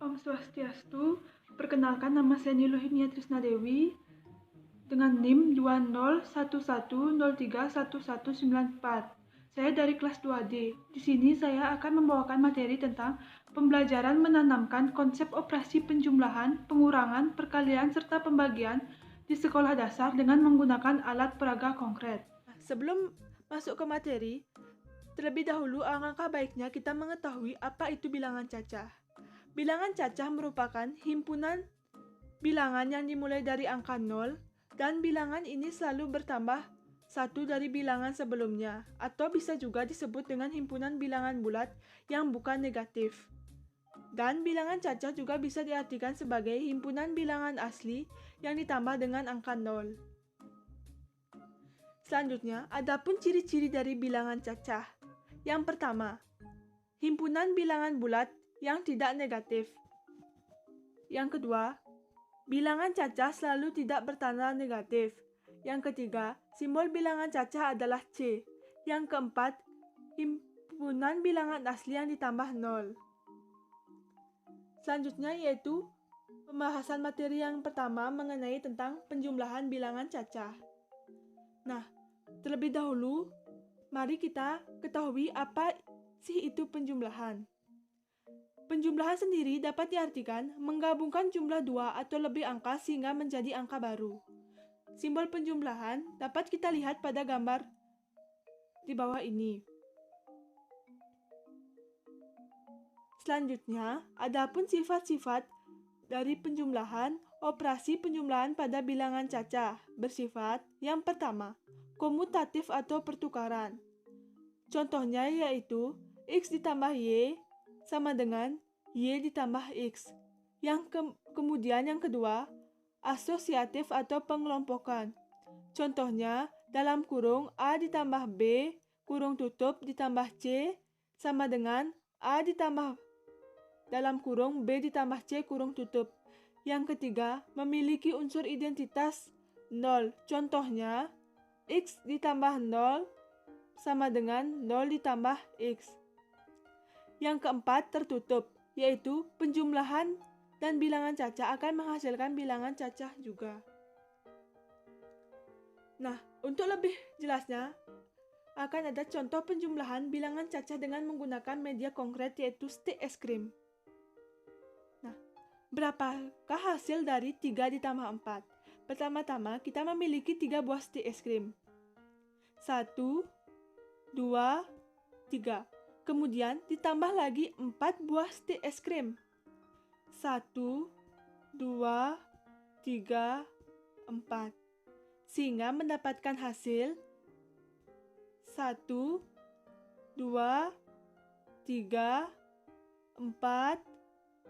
Om Swastiastu, perkenalkan nama saya Niluhinia Trisnadewi dengan NIM 2011031194. Saya dari kelas 2D. Di sini saya akan membawakan materi tentang pembelajaran menanamkan konsep operasi penjumlahan, pengurangan, perkalian, serta pembagian di sekolah dasar dengan menggunakan alat peraga konkret. Sebelum masuk ke materi, terlebih dahulu alangkah baiknya kita mengetahui apa itu bilangan cacah. Bilangan cacah merupakan himpunan bilangan yang dimulai dari angka 0 dan bilangan ini selalu bertambah satu dari bilangan sebelumnya, atau bisa juga disebut dengan himpunan bilangan bulat yang bukan negatif. Dan bilangan cacah juga bisa diartikan sebagai himpunan bilangan asli yang ditambah dengan angka 0. Selanjutnya, adapun ciri-ciri dari bilangan cacah. Yang pertama, himpunan bilangan bulat yang tidak negatif. Yang kedua, bilangan cacah selalu tidak bertanda negatif. Yang ketiga, simbol bilangan cacah adalah C. Yang keempat, himpunan bilangan asli yang ditambah 0. Selanjutnya yaitu pembahasan materi yang pertama mengenai tentang penjumlahan bilangan cacah. Nah, terlebih dahulu, mari kita ketahui apa sih itu penjumlahan. Penjumlahan sendiri dapat diartikan menggabungkan jumlah dua atau lebih angka sehingga menjadi angka baru. Simbol penjumlahan dapat kita lihat pada gambar di bawah ini. Selanjutnya, adapun sifat-sifat dari penjumlahan, operasi penjumlahan pada bilangan cacah bersifat yang pertama, komutatif atau pertukaran. Contohnya yaitu X ditambah Y sama dengan Y ditambah X. Kemudian yang kedua, asosiatif atau pengelompokan. Contohnya dalam kurung A ditambah B kurung tutup ditambah C sama dengan A ditambah dalam kurung B ditambah C kurung tutup. Yang ketiga, memiliki unsur identitas 0. Contohnya X ditambah 0 sama dengan 0 ditambah X. Yang keempat, tertutup, yaitu penjumlahan dan bilangan cacah akan menghasilkan bilangan cacah juga. Nah, untuk lebih jelasnya, akan ada contoh penjumlahan bilangan cacah dengan menggunakan media konkret yaitu stik es krim. Nah, berapakah hasil dari 3 ditambah 4? Pertama-tama, kita memiliki 3 buah stik es krim. 1, 2, 3. Kemudian ditambah lagi 4 buah stik es krim. 1, 2, 3, 4. Sehingga mendapatkan hasil 1, 2, 3, 4,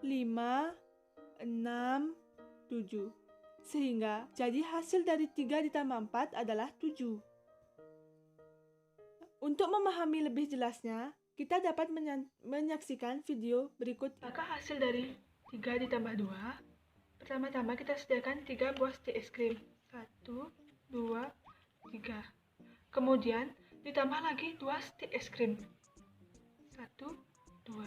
5, 6, 7. Sehingga jadi hasil dari 3 ditambah 4 adalah 7. Untuk memahami lebih jelasnya, kita dapat menyaksikan video berikut. Apakah hasil dari 3 ditambah 2? Pertama-tama kita sediakan 3 buah stik es krim. 1, 2, 3. Kemudian ditambah lagi 2 stik es krim. 1, 2.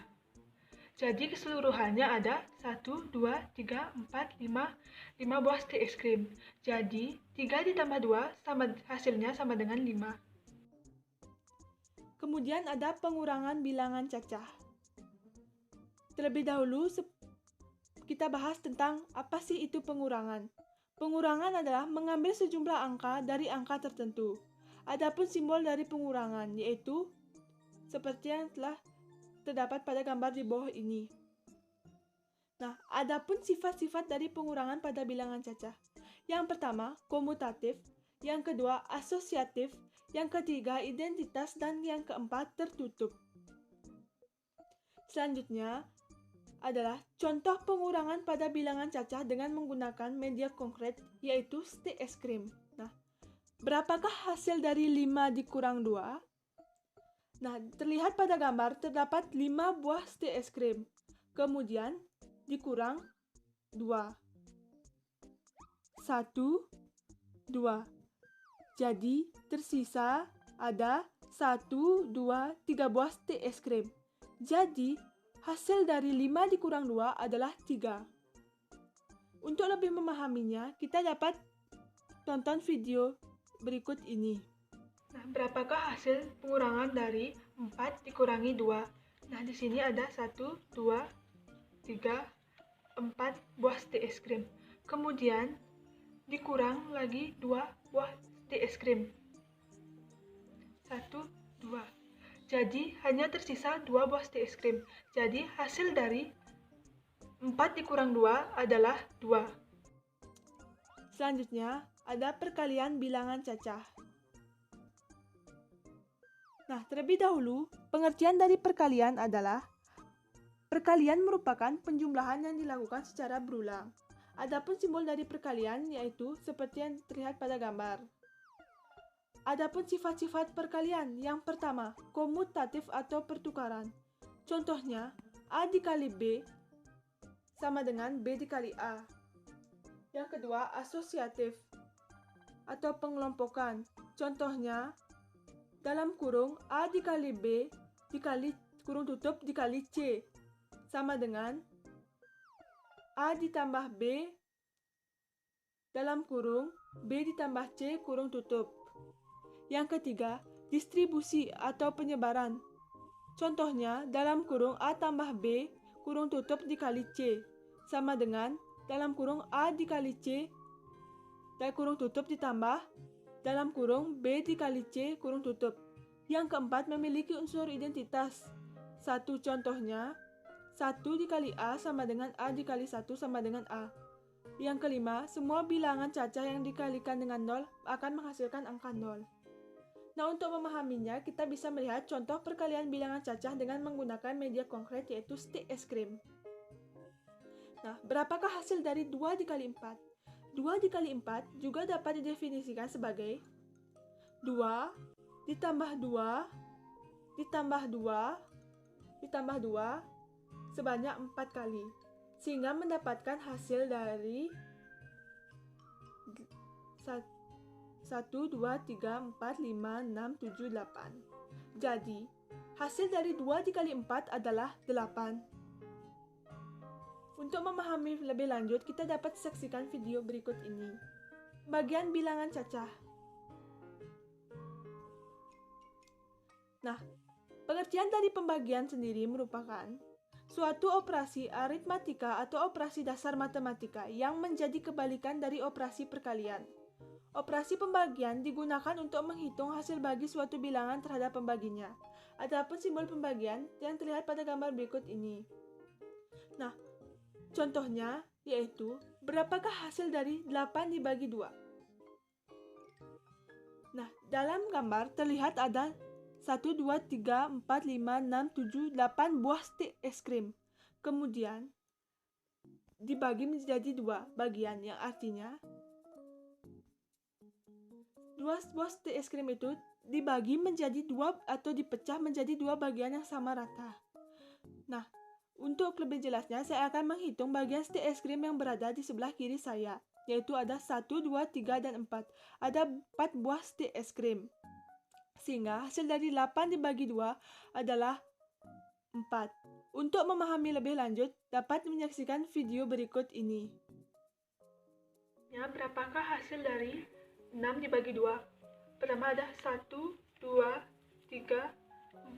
Jadi keseluruhannya ada 1, 2, 3, 4, 5 buah stik es krim. Jadi 3 ditambah 2 hasilnya sama dengan 5. Kemudian ada pengurangan bilangan cacah. Terlebih dahulu kita bahas tentang apa sih itu pengurangan. Pengurangan adalah mengambil sejumlah angka dari angka tertentu. Adapun simbol dari pengurangan yaitu seperti yang telah terdapat pada gambar di bawah ini. Nah, adapun sifat-sifat dari pengurangan pada bilangan cacah. Yang pertama, komutatif. Yang kedua, asosiatif. Yang ketiga, identitas. Dan yang keempat, tertutup. Selanjutnya adalah contoh pengurangan pada bilangan cacah dengan menggunakan media konkret, yaitu stik es krim. Nah, berapakah hasil dari 5 dikurang 2? Nah, terlihat pada gambar terdapat 5 buah stik es krim. Kemudian dikurang 2. 1, 2. Jadi tersisa ada 1, 2, 3 buah stik es krim. Jadi hasil dari 5 dikurang 2 adalah 3. Untuk lebih memahaminya, kita dapat tonton video berikut ini. Nah, berapakah hasil pengurangan dari 4 dikurangi 2? Nah, di sini ada 1, 2, 3, 4 buah stik es krim. Kemudian dikurang lagi 2 buah stik es krim. 1, 2. Jadi hanya tersisa 2 buah stik es krim. Jadi hasil dari 4 dikurang 2 adalah 2. Selanjutnya ada perkalian bilangan cacah. Nah, terlebih dahulu, pengertian dari perkalian adalah perkalian merupakan penjumlahan yang dilakukan secara berulang. Adapun simbol dari perkalian yaitu seperti yang terlihat pada gambar. Adapun sifat-sifat perkalian, yang pertama, komutatif atau pertukaran. Contohnya, A dikali B sama dengan B dikali A. Yang kedua, asosiatif atau pengelompokan. Contohnya, dalam kurung A dikali B dikali kurung tutup dikali C sama dengan A ditambah B dalam kurung B ditambah C kurung tutup. Yang ketiga, distribusi atau penyebaran. Contohnya, dalam kurung A tambah B kurung tutup dikali C sama dengan dalam kurung A dikali C dan kurung tutup ditambah dalam kurung B dikali C kurung tutup. Yang keempat, memiliki unsur identitas. Satu contohnya, 1 dikali A sama dengan A dikali 1 sama dengan A. Yang kelima, semua bilangan cacah yang dikalikan dengan 0 akan menghasilkan angka 0. Nah, untuk memahaminya, kita bisa melihat contoh perkalian bilangan cacah dengan menggunakan media konkret yaitu stik es krim. Nah, berapakah hasil dari 2 dikali 4? 2 dikali 4 juga dapat didefinisikan sebagai 2 ditambah 2 ditambah 2 ditambah 2 sebanyak 4 kali, sehingga mendapatkan hasil dari 1, 2, 3, 4, 5, 6, 7, 8. Jadi, hasil dari 2 dikali 4 adalah 8. Untuk memahami lebih lanjut, kita dapat saksikan video berikut ini. Bagian bilangan cacah. Nah, pengertian dari pembagian sendiri merupakan suatu operasi aritmatika atau operasi dasar matematika yang menjadi kebalikan dari operasi perkalian. Operasi pembagian digunakan untuk menghitung hasil bagi suatu bilangan terhadap pembaginya. Adapun simbol pembagian yang terlihat pada gambar berikut ini. Nah, contohnya yaitu berapakah hasil dari 8 dibagi 2? Nah, dalam gambar terlihat ada 1, 2, 3, 4, 5, 6, 7, 8 buah stik es krim. Kemudian dibagi menjadi 2 bagian, yang artinya 2 buah stik es krim itu dibagi menjadi 2 atau dipecah menjadi 2 bagian yang sama rata. Nah, untuk lebih jelasnya saya akan menghitung bagian stik es krim yang berada di sebelah kiri saya, yaitu ada 1, 2, 3, dan 4. Ada 4 buah stik es krim. Sehingga hasil dari 8 dibagi 2 adalah 4. Untuk memahami lebih lanjut, dapat menyaksikan video berikut ini. Ya, berapakah hasil dari 6 dibagi 2? Pertama ada 1, 2, 3,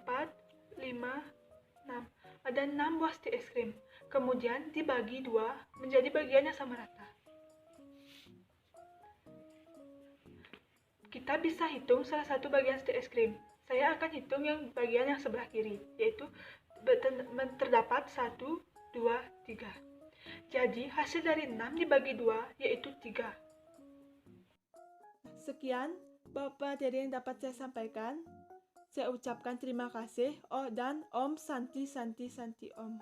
4, 5, 6. Ada 6 buah stik es krim. Kemudian dibagi 2 menjadi bagian yang sama rata. Kita bisa hitung salah satu bagian stik es krim. Saya akan hitung yang bagian yang sebelah kiri, yaitu terdapat 1, 2, 3. Jadi hasil dari 6 dibagi 2 yaitu 3. Sekian materi yang dapat saya sampaikan. Saya ucapkan terima kasih. Dan Om Santi Santi Santi Om.